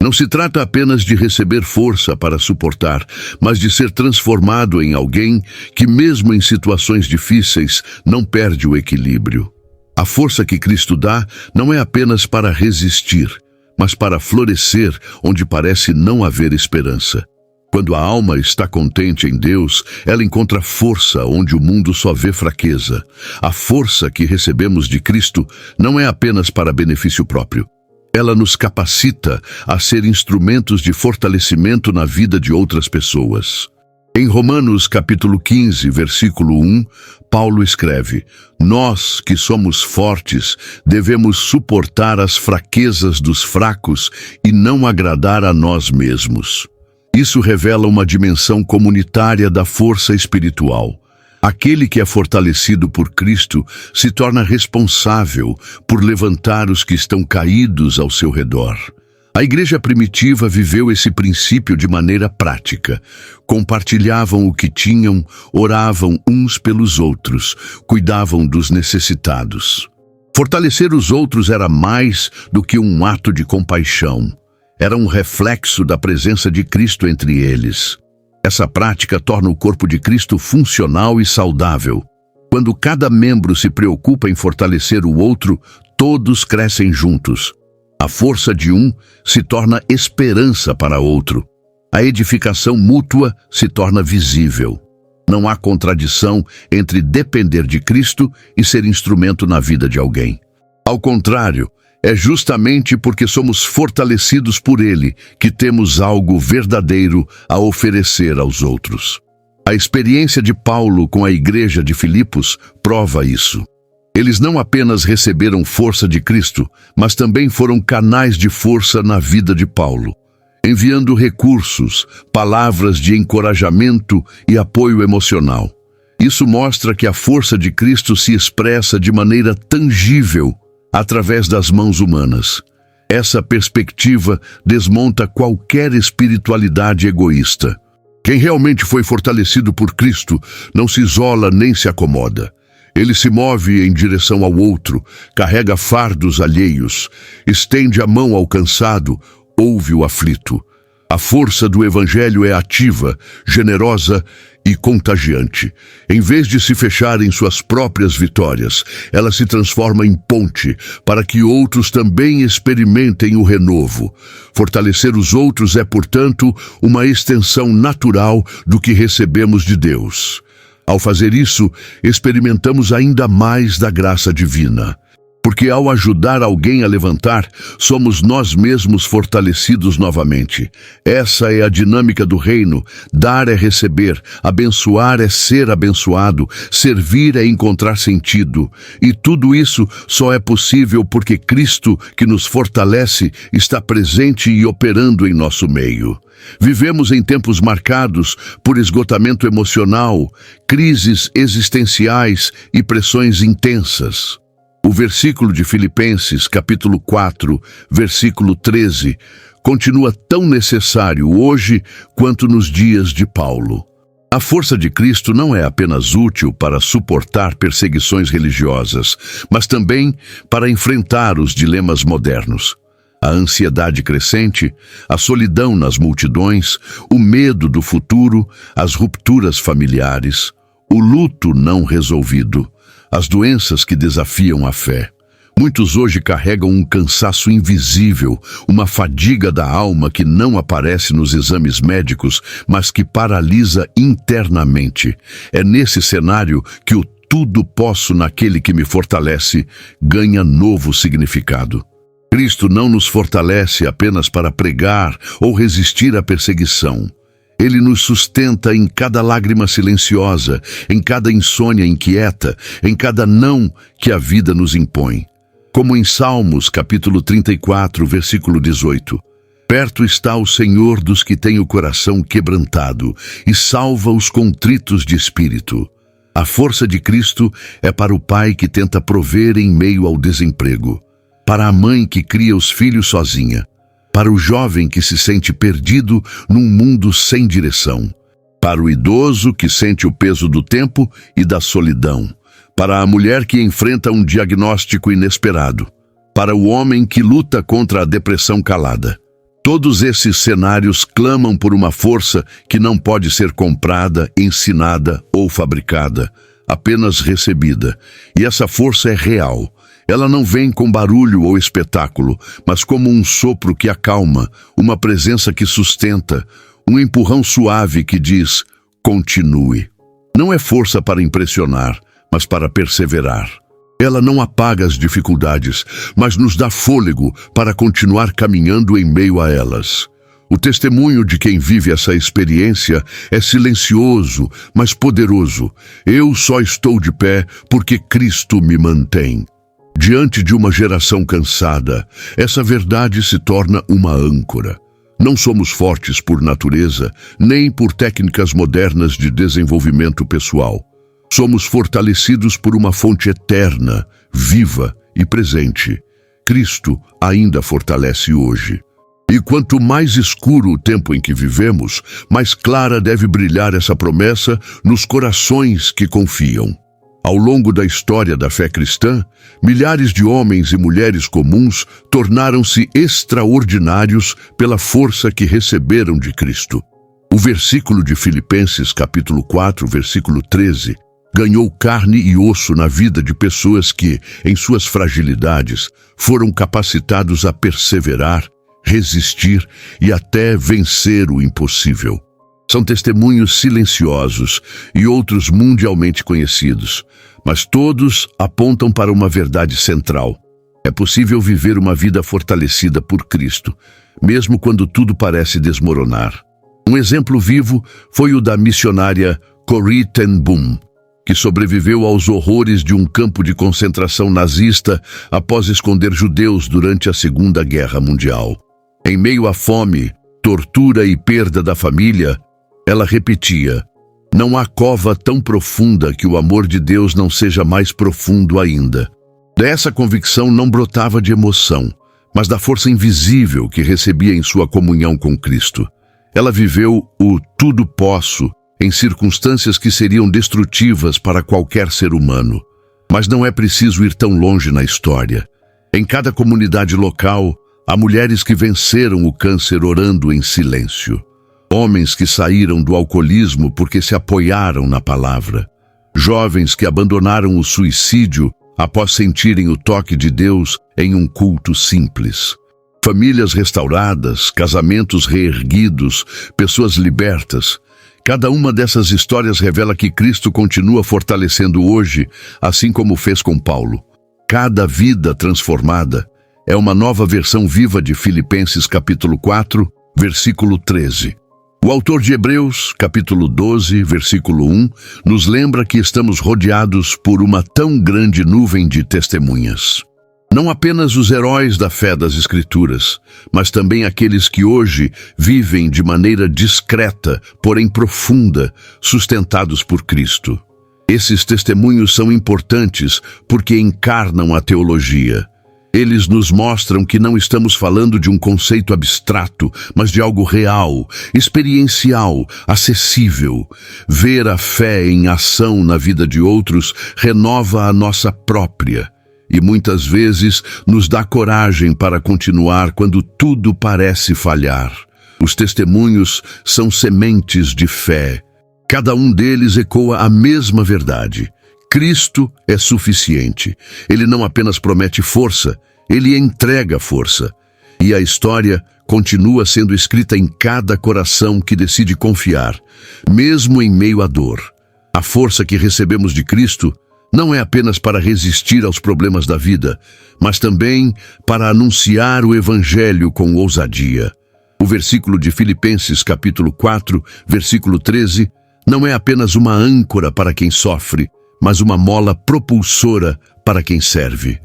[SPEAKER 1] Não se trata apenas de receber força para suportar, mas de ser transformado em alguém que, mesmo em situações difíceis, não perde o equilíbrio. A força que Cristo dá não é apenas para resistir, mas para florescer onde parece não haver esperança. Quando a alma está contente em Deus, ela encontra força onde o mundo só vê fraqueza. A força que recebemos de Cristo não é apenas para benefício próprio. Ela nos capacita a ser instrumentos de fortalecimento na vida de outras pessoas. Em Romanos capítulo 15, versículo 1, Paulo escreve: Nós, que somos fortes, devemos suportar as fraquezas dos fracos e não agradar a nós mesmos. Isso revela uma dimensão comunitária da força espiritual. Aquele que é fortalecido por Cristo se torna responsável por levantar os que estão caídos ao seu redor. A igreja primitiva viveu esse princípio de maneira prática. Compartilhavam o que tinham, oravam uns pelos outros, cuidavam dos necessitados. Fortalecer os outros era mais do que um ato de compaixão. Era um reflexo da presença de Cristo entre eles. Essa prática torna o corpo de Cristo funcional e saudável. Quando cada membro se preocupa em fortalecer o outro, todos crescem juntos. A força de um se torna esperança para outro. A edificação mútua se torna visível. Não há contradição entre depender de Cristo e ser instrumento na vida de alguém. Ao contrário, é justamente porque somos fortalecidos por Ele que temos algo verdadeiro a oferecer aos outros. A experiência de Paulo com a igreja de Filipos prova isso. Eles não apenas receberam força de Cristo, mas também foram canais de força na vida de Paulo, enviando recursos, palavras de encorajamento e apoio emocional. Isso mostra que a força de Cristo se expressa de maneira tangível através das mãos humanas. Essa perspectiva desmonta qualquer espiritualidade egoísta. Quem realmente foi fortalecido por Cristo não se isola nem se acomoda. Ele se move em direção ao outro, carrega fardos alheios, estende a mão ao cansado, ouve o aflito. A força do Evangelho é ativa, generosa e contagiante. Em vez de se fechar em suas próprias vitórias, ela se transforma em ponte para que outros também experimentem o renovo. Fortalecer os outros é, portanto, uma extensão natural do que recebemos de Deus. Ao fazer isso, experimentamos ainda mais da graça divina. Porque ao ajudar alguém a levantar, somos nós mesmos fortalecidos novamente. Essa é a dinâmica do reino. Dar é receber, abençoar é ser abençoado, servir é encontrar sentido. E tudo isso só é possível porque Cristo, que nos fortalece, está presente e operando em nosso meio. Vivemos em tempos marcados por esgotamento emocional, crises existenciais e pressões intensas. O versículo de Filipenses, capítulo 4, versículo 13, continua tão necessário hoje quanto nos dias de Paulo. A força de Cristo não é apenas útil para suportar perseguições religiosas, mas também para enfrentar os dilemas modernos. A ansiedade crescente, a solidão nas multidões, o medo do futuro, as rupturas familiares, o luto não resolvido, as doenças que desafiam a fé. Muitos hoje carregam um cansaço invisível, uma fadiga da alma que não aparece nos exames médicos, mas que paralisa internamente. É nesse cenário que o tudo posso naquele que me fortalece ganha novo significado. Cristo não nos fortalece apenas para pregar ou resistir à perseguição. Ele nos sustenta em cada lágrima silenciosa, em cada insônia inquieta, em cada não que a vida nos impõe. Como em Salmos, capítulo 34, versículo 18. Perto está o Senhor dos que têm o coração quebrantado e salva os contritos de espírito. A força de Cristo é para o pai que tenta prover em meio ao desemprego, para a mãe que cria os filhos sozinha, para o jovem que se sente perdido num mundo sem direção, para o idoso que sente o peso do tempo e da solidão, para a mulher que enfrenta um diagnóstico inesperado, para o homem que luta contra a depressão calada. Todos esses cenários clamam por uma força que não pode ser comprada, ensinada ou fabricada, apenas recebida. E essa força é real. Ela não vem com barulho ou espetáculo, mas como um sopro que acalma, uma presença que sustenta, um empurrão suave que diz, continue. Não é força para impressionar, mas para perseverar. Ela não apaga as dificuldades, mas nos dá fôlego para continuar caminhando em meio a elas. O testemunho de quem vive essa experiência é silencioso, mas poderoso. Eu só estou de pé porque Cristo me mantém. Diante de uma geração cansada, essa verdade se torna uma âncora. Não somos fortes por natureza, nem por técnicas modernas de desenvolvimento pessoal. Somos fortalecidos por uma fonte eterna, viva e presente. Cristo ainda fortalece hoje. E quanto mais escuro o tempo em que vivemos, mais clara deve brilhar essa promessa nos corações que confiam. Ao longo da história da fé cristã, milhares de homens e mulheres comuns tornaram-se extraordinários pela força que receberam de Cristo. O versículo de Filipenses, capítulo 4, versículo 13, ganhou carne e osso na vida de pessoas que, em suas fragilidades, foram capacitados a perseverar, resistir e até vencer o impossível. São testemunhos silenciosos e outros mundialmente conhecidos, mas todos apontam para uma verdade central. É possível viver uma vida fortalecida por Cristo, mesmo quando tudo parece desmoronar. Um exemplo vivo foi o da missionária Corrie ten Boom, que sobreviveu aos horrores de um campo de concentração nazista após esconder judeus durante a Segunda Guerra Mundial. Em meio à fome, tortura e perda da família, ela repetia: "Não há cova tão profunda que o amor de Deus não seja mais profundo ainda." Dessa convicção não brotava de emoção, mas da força invisível que recebia em sua comunhão com Cristo. Ela viveu o tudo posso em circunstâncias que seriam destrutivas para qualquer ser humano. Mas não é preciso ir tão longe na história. Em cada comunidade local, há mulheres que venceram o câncer orando em silêncio. Homens que saíram do alcoolismo porque se apoiaram na palavra. Jovens que abandonaram o suicídio após sentirem o toque de Deus em um culto simples. Famílias restauradas, casamentos reerguidos, pessoas libertas. Cada uma dessas histórias revela que Cristo continua fortalecendo hoje, assim como fez com Paulo. Cada vida transformada é uma nova versão viva de Filipenses capítulo 4, versículo 13. O autor de Hebreus, capítulo 12, versículo 1, nos lembra que estamos rodeados por uma tão grande nuvem de testemunhas. Não apenas os heróis da fé das Escrituras, mas também aqueles que hoje vivem de maneira discreta, porém profunda, sustentados por Cristo. Esses testemunhos são importantes porque encarnam a teologia. Eles nos mostram que não estamos falando de um conceito abstrato, mas de algo real, experiencial, acessível. Ver a fé em ação na vida de outros renova a nossa própria. E muitas vezes nos dá coragem para continuar quando tudo parece falhar. Os testemunhos são sementes de fé. Cada um deles ecoa a mesma verdade. Cristo é suficiente. Ele não apenas promete força, ele entrega força. E a história continua sendo escrita em cada coração que decide confiar, mesmo em meio à dor. A força que recebemos de Cristo não é apenas para resistir aos problemas da vida, mas também para anunciar o Evangelho com ousadia. O versículo de Filipenses, capítulo 4, versículo 13, não é apenas uma âncora para quem sofre, mas uma mola propulsora para quem serve.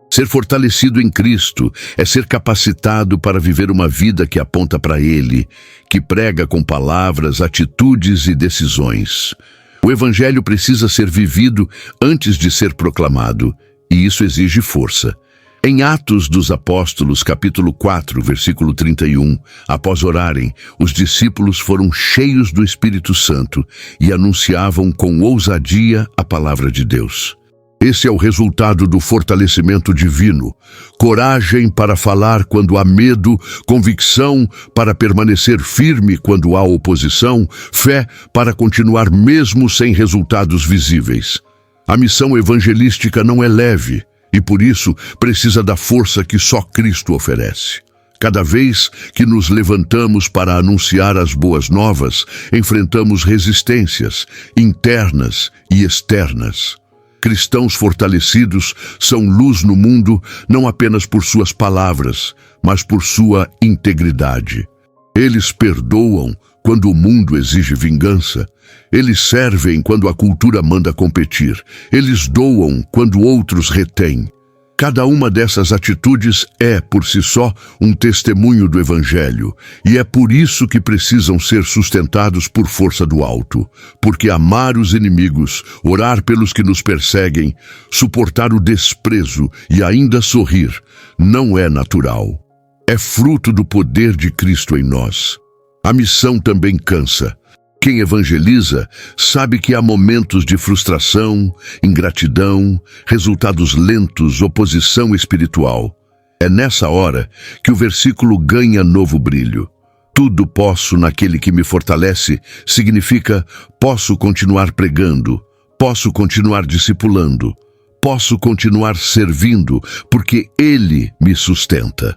[SPEAKER 1] Ser fortalecido em Cristo é ser capacitado para viver uma vida que aponta para Ele, que prega com palavras, atitudes e decisões. O Evangelho precisa ser vivido antes de ser proclamado, e isso exige força. Em Atos dos Apóstolos, capítulo 4, versículo 31, após orarem, os discípulos foram cheios do Espírito Santo e anunciavam com ousadia a palavra de Deus. Esse é o resultado do fortalecimento divino. Coragem para falar quando há medo, convicção para permanecer firme quando há oposição, fé para continuar mesmo sem resultados visíveis. A missão evangelística não é leve e, por isso, precisa da força que só Cristo oferece. Cada vez que nos levantamos para anunciar as boas novas, enfrentamos resistências internas e externas. Cristãos fortalecidos são luz no mundo não apenas por suas palavras, mas por sua integridade. Eles perdoam quando o mundo exige vingança. Eles servem quando a cultura manda competir. Eles doam quando outros retêm. Cada uma dessas atitudes é, por si só, um testemunho do Evangelho, e é por isso que precisam ser sustentados por força do alto, porque amar os inimigos, orar pelos que nos perseguem, suportar o desprezo e ainda sorrir, não é natural. É fruto do poder de Cristo em nós. A missão também cansa. Quem evangeliza sabe que há momentos de frustração, ingratidão, resultados lentos, oposição espiritual. É nessa hora que o versículo ganha novo brilho. Tudo posso naquele que me fortalece significa posso continuar pregando, posso continuar discipulando, posso continuar servindo, porque Ele me sustenta.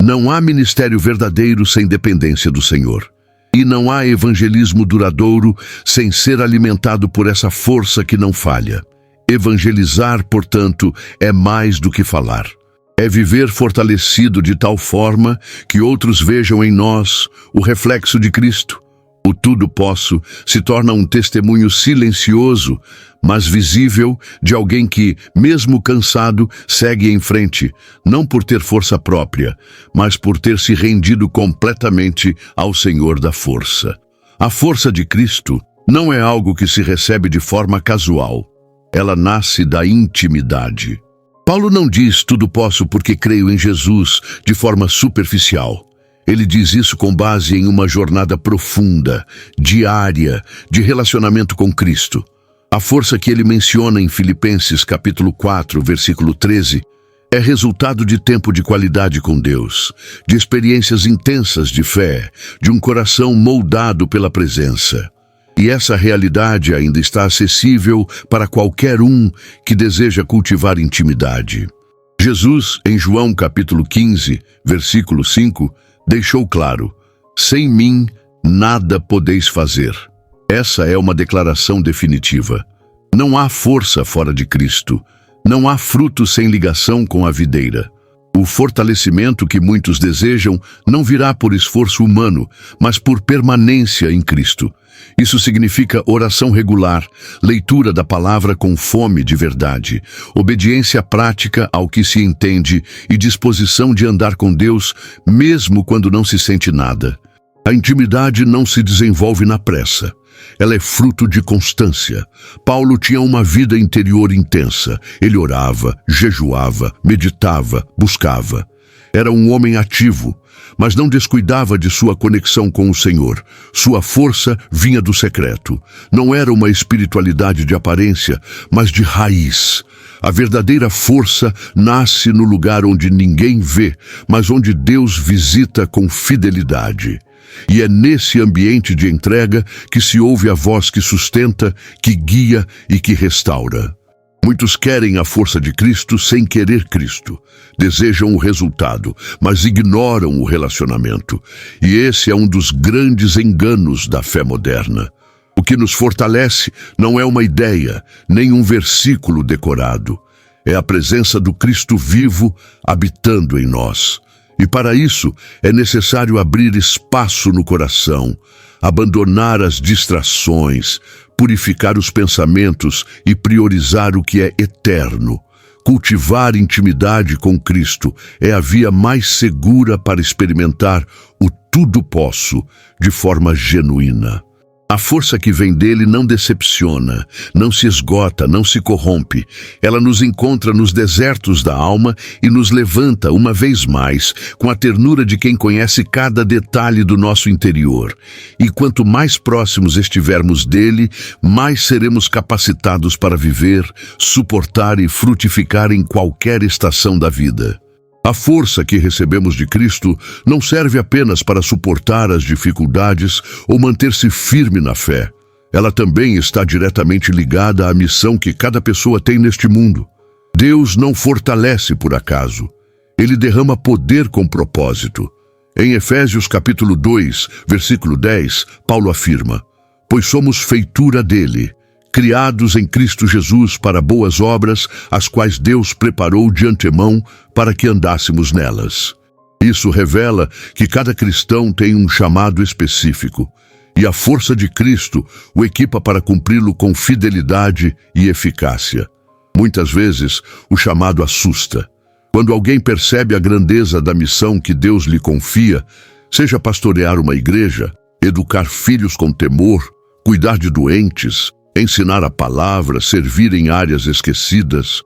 [SPEAKER 1] Não há ministério verdadeiro sem dependência do Senhor. E não há evangelismo duradouro sem ser alimentado por essa força que não falha. Evangelizar, portanto, é mais do que falar. É viver fortalecido de tal forma que outros vejam em nós o reflexo de Cristo. O tudo posso se torna um testemunho silencioso, mas visível, de alguém que, mesmo cansado, segue em frente, não por ter força própria, mas por ter se rendido completamente ao Senhor da força. A força de Cristo não é algo que se recebe de forma casual. Ela nasce da intimidade. Paulo não diz tudo posso porque creio em Jesus de forma superficial. Ele diz isso com base em uma jornada profunda, diária, de relacionamento com Cristo. A força que ele menciona em Filipenses capítulo 4, versículo 13, é resultado de tempo de qualidade com Deus, de experiências intensas de fé, de um coração moldado pela presença. E essa realidade ainda está acessível para qualquer um que deseja cultivar intimidade. Jesus, em João capítulo 15, versículo 5, deixou claro: sem mim nada podeis fazer. Essa é uma declaração definitiva. Não há força fora de Cristo. Não há fruto sem ligação com a videira. O fortalecimento que muitos desejam não virá por esforço humano, mas por permanência em Cristo. Isso significa oração regular, leitura da palavra com fome de verdade, obediência prática ao que se entende e disposição de andar com Deus mesmo quando não se sente nada. A intimidade não se desenvolve na pressa. Ela é fruto de constância. Paulo tinha uma vida interior intensa. Ele orava, jejuava, meditava, buscava. Era um homem ativo, mas não descuidava de sua conexão com o Senhor. Sua força vinha do secreto. Não era uma espiritualidade de aparência, mas de raiz. A verdadeira força nasce no lugar onde ninguém vê, mas onde Deus visita com fidelidade. E é nesse ambiente de entrega que se ouve a voz que sustenta, que guia e que restaura. Muitos querem a força de Cristo sem querer Cristo. Desejam o resultado, mas ignoram o relacionamento. E esse é um dos grandes enganos da fé moderna. O que nos fortalece não é uma ideia, nem um versículo decorado. É a presença do Cristo vivo habitando em nós. E para isso é necessário abrir espaço no coração, abandonar as distrações, purificar os pensamentos e priorizar o que é eterno. Cultivar intimidade com Cristo é a via mais segura para experimentar o tudo posso de forma genuína. A força que vem dele não decepciona, não se esgota, não se corrompe. Ela nos encontra nos desertos da alma e nos levanta uma vez mais com a ternura de quem conhece cada detalhe do nosso interior. E quanto mais próximos estivermos dele, mais seremos capacitados para viver, suportar e frutificar em qualquer estação da vida. A força que recebemos de Cristo não serve apenas para suportar as dificuldades ou manter-se firme na fé. Ela também está diretamente ligada à missão que cada pessoa tem neste mundo. Deus não fortalece por acaso. Ele derrama poder com propósito. Em Efésios capítulo 2, versículo 10, Paulo afirma: pois somos feitura dele, criados em Cristo Jesus para boas obras, as quais Deus preparou de antemão para que andássemos nelas. Isso revela que cada cristão tem um chamado específico, e a força de Cristo o equipa para cumpri-lo com fidelidade e eficácia. Muitas vezes, o chamado assusta. Quando alguém percebe a grandeza da missão que Deus lhe confia, seja pastorear uma igreja, educar filhos com temor, cuidar de doentes, ensinar a palavra, servir em áreas esquecidas,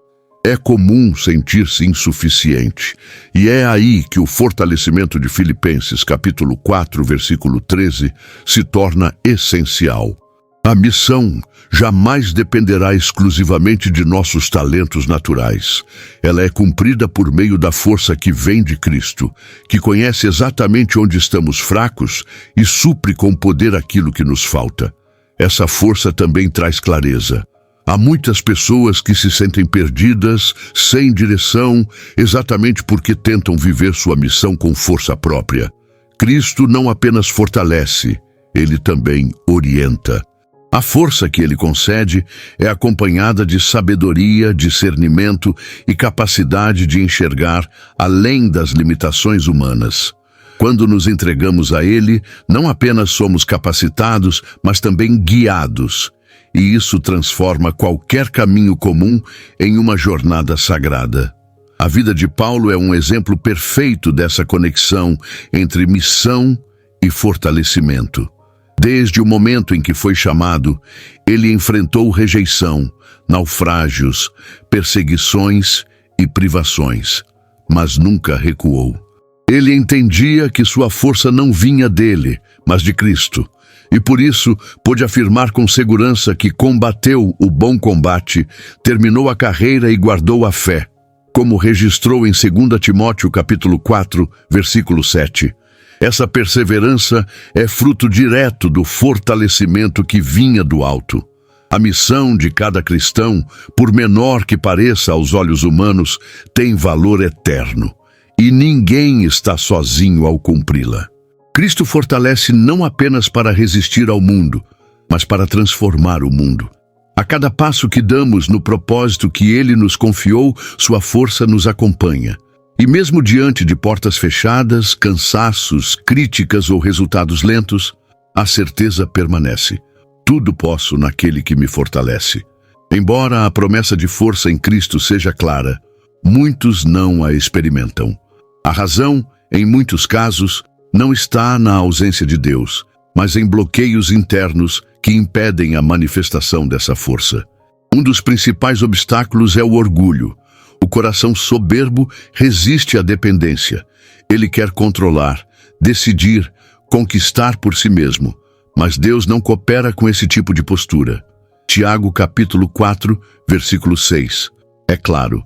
[SPEAKER 1] É comum sentir-se insuficiente, e é aí que o fortalecimento de Filipenses, capítulo 4, versículo 13, se torna essencial. A missão jamais dependerá exclusivamente de nossos talentos naturais. Ela é cumprida por meio da força que vem de Cristo, que conhece exatamente onde estamos fracos e supre com poder aquilo que nos falta. Essa força também traz clareza. Há muitas pessoas que se sentem perdidas, sem direção, exatamente porque tentam viver sua missão com força própria. Cristo não apenas fortalece, ele também orienta. A força que ele concede é acompanhada de sabedoria, discernimento e capacidade de enxergar além das limitações humanas. Quando nos entregamos a ele, não apenas somos capacitados, mas também guiados. E isso transforma qualquer caminho comum em uma jornada sagrada. A vida de Paulo é um exemplo perfeito dessa conexão entre missão e fortalecimento. Desde o momento em que foi chamado, ele enfrentou rejeição, naufrágios, perseguições e privações, mas nunca recuou. Ele entendia que sua força não vinha dele, mas de Cristo. E por isso pôde afirmar com segurança que combateu o bom combate, terminou a carreira e guardou a fé, como registrou em 2 Timóteo capítulo 4, versículo 7. Essa perseverança é fruto direto do fortalecimento que vinha do alto. A missão de cada cristão, por menor que pareça aos olhos humanos, tem valor eterno, e ninguém está sozinho ao cumpri-la. Cristo fortalece não apenas para resistir ao mundo, mas para transformar o mundo. A cada passo que damos no propósito que Ele nos confiou, sua força nos acompanha. E mesmo diante de portas fechadas, cansaços, críticas ou resultados lentos, a certeza permanece. Tudo posso naquele que me fortalece. Embora a promessa de força em Cristo seja clara, muitos não a experimentam. A razão, em muitos casos, não está na ausência de Deus, mas em bloqueios internos que impedem a manifestação dessa força. Um dos principais obstáculos é o orgulho. O coração soberbo resiste à dependência. Ele quer controlar, decidir, conquistar por si mesmo. Mas Deus não coopera com esse tipo de postura. Tiago capítulo 4, versículo 6. É claro,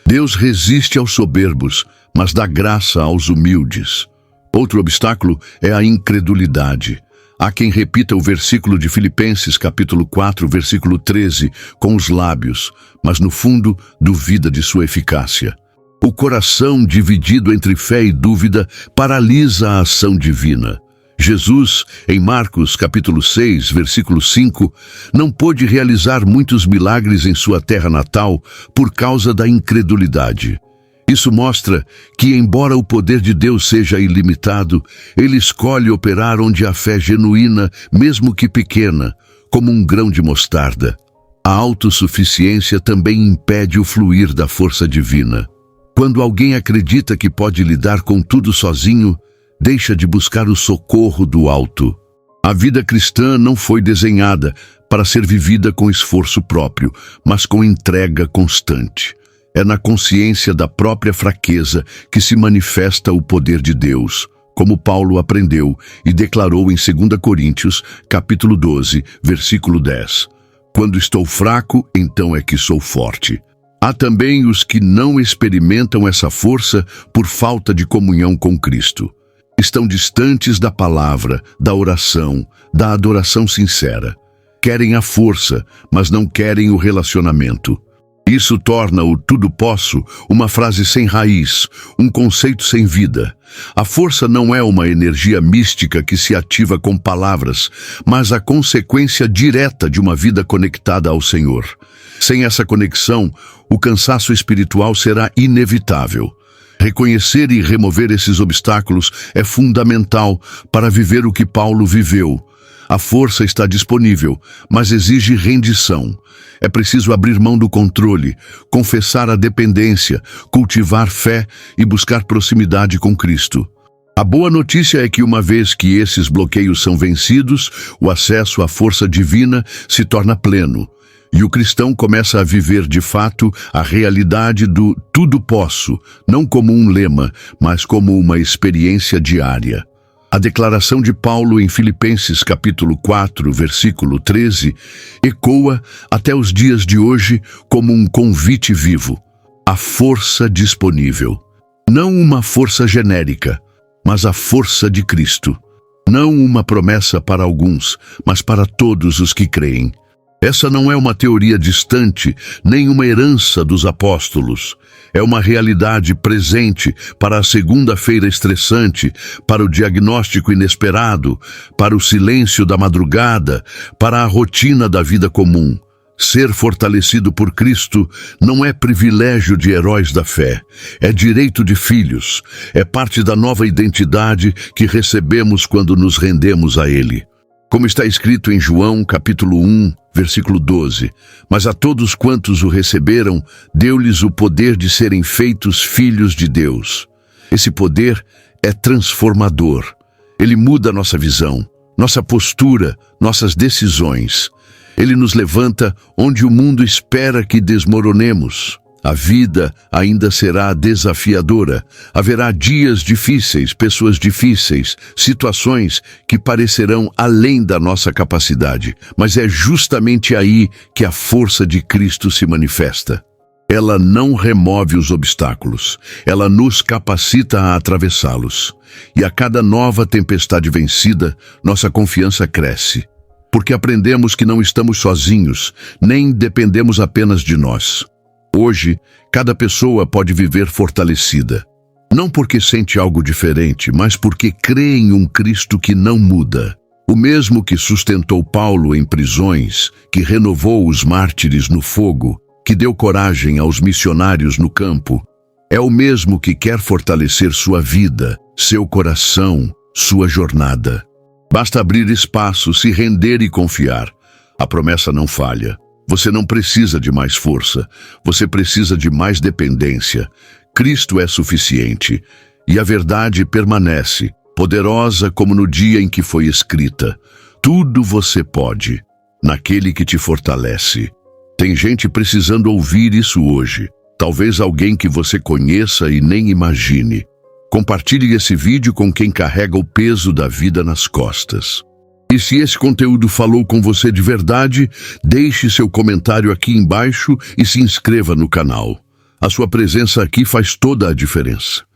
[SPEAKER 1] Deus resiste aos soberbos, mas dá graça aos humildes. Outro obstáculo é a incredulidade. Há quem repita o versículo de Filipenses, capítulo 4, versículo 13, com os lábios, mas no fundo duvida de sua eficácia. O coração dividido entre fé e dúvida paralisa a ação divina. Jesus, em Marcos, capítulo 6, versículo 5, não pôde realizar muitos milagres em sua terra natal por causa da incredulidade. Isso mostra que, embora o poder de Deus seja ilimitado, Ele escolhe operar onde há fé genuína, mesmo que pequena, como um grão de mostarda. A autossuficiência também impede o fluir da força divina. Quando alguém acredita que pode lidar com tudo sozinho, deixa de buscar o socorro do alto. A vida cristã não foi desenhada para ser vivida com esforço próprio, mas com entrega constante. É na consciência da própria fraqueza que se manifesta o poder de Deus, como Paulo aprendeu e declarou em 2 Coríntios, capítulo 12, versículo 10. Quando estou fraco, então é que sou forte. Há também os que não experimentam essa força por falta de comunhão com Cristo. Estão distantes da palavra, da oração, da adoração sincera. Querem a força, mas não querem o relacionamento. Isso torna o tudo posso uma frase sem raiz, um conceito sem vida. A força não é uma energia mística que se ativa com palavras, mas a consequência direta de uma vida conectada ao Senhor. Sem essa conexão, o cansaço espiritual será inevitável. Reconhecer e remover esses obstáculos é fundamental para viver o que Paulo viveu. A força está disponível, mas exige rendição. É preciso abrir mão do controle, confessar a dependência, cultivar fé e buscar proximidade com Cristo. A boa notícia é que uma vez que esses bloqueios são vencidos, o acesso à força divina se torna pleno. E o cristão começa a viver de fato a realidade do tudo posso, não como um lema, mas como uma experiência diária. A declaração de Paulo em Filipenses capítulo 4, versículo 13, ecoa até os dias de hoje como um convite vivo. A força disponível. Não uma força genérica, mas a força de Cristo. Não uma promessa para alguns, mas para todos os que creem. Essa não é uma teoria distante, nem uma herança dos apóstolos. É uma realidade presente para a segunda-feira estressante, para o diagnóstico inesperado, para o silêncio da madrugada, para a rotina da vida comum. Ser fortalecido por Cristo não é privilégio de heróis da fé, é direito de filhos, é parte da nova identidade que recebemos quando nos rendemos a Ele. Como está escrito em João, capítulo 1, versículo 12, mas a todos quantos o receberam, deu-lhes o poder de serem feitos filhos de Deus. Esse poder é transformador. Ele muda nossa visão, nossa postura, nossas decisões. Ele nos levanta onde o mundo espera que desmoronemos. A vida ainda será desafiadora. Haverá dias difíceis, pessoas difíceis, situações que parecerão além da nossa capacidade. Mas é justamente aí que a força de Cristo se manifesta. Ela não remove os obstáculos, ela nos capacita a atravessá-los. E a cada nova tempestade vencida, nossa confiança cresce. Porque aprendemos que não estamos sozinhos, nem dependemos apenas de nós. Hoje, cada pessoa pode viver fortalecida. Não porque sente algo diferente, mas porque crê em um Cristo que não muda. O mesmo que sustentou Paulo em prisões, que renovou os mártires no fogo, que deu coragem aos missionários no campo, é o mesmo que quer fortalecer sua vida, seu coração, sua jornada. Basta abrir espaço, se render e confiar. A promessa não falha. Você não precisa de mais força, você precisa de mais dependência. Cristo é suficiente, e a verdade permanece, poderosa como no dia em que foi escrita. Tudo você pode, naquele que te fortalece. Tem gente precisando ouvir isso hoje, talvez alguém que você conheça e nem imagine. Compartilhe esse vídeo com quem carrega o peso da vida nas costas. E se esse conteúdo falou com você de verdade, deixe seu comentário aqui embaixo e se inscreva no canal. A sua presença aqui faz toda a diferença.